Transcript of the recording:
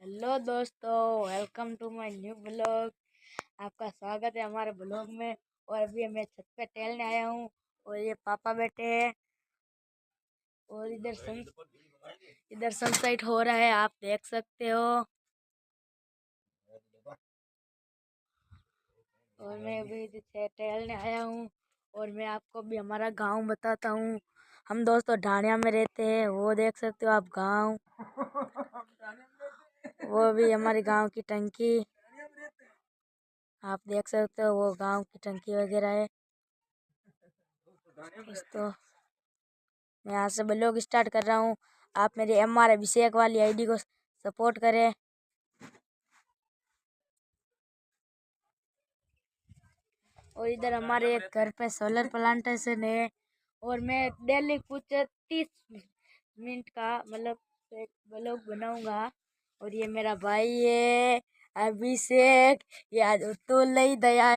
Hello दोस्तों, welcome to my new blog. आपका स्वागत है हमारे ब्लॉग में। और अभी मैं छत पे टहलने आया हूँ और ये पापा बैठे हैं और इधर सनसेट हो रहा है, आप देख सकते हो। और मैं अभी इधर टहलने आया हूँ और मैं आपको भी हमारा गांव बताता हूँ। हम दोस्तों ढाणिया में रहते हैं, वो देख सकते हो आप गांव। वो भी हमारे गांव की टंकी, आप देख सकते हो, वो गांव की टंकी वगैरह है। दोस्तों मैं यहाँ से ब्लॉग स्टार्ट कर रहा हूँ। आप मेरे MR अभिषेक वाली आईडी को सपोर्ट करें। और इधर हमारे एक घर पे सोलर प्लांटेशन है और मैं डेली कुछ 30 मिनट का मतलब एक ब्लॉग बनाऊंगा। और ये मेरा भाई है अभिषेक, ये आज तो ले दया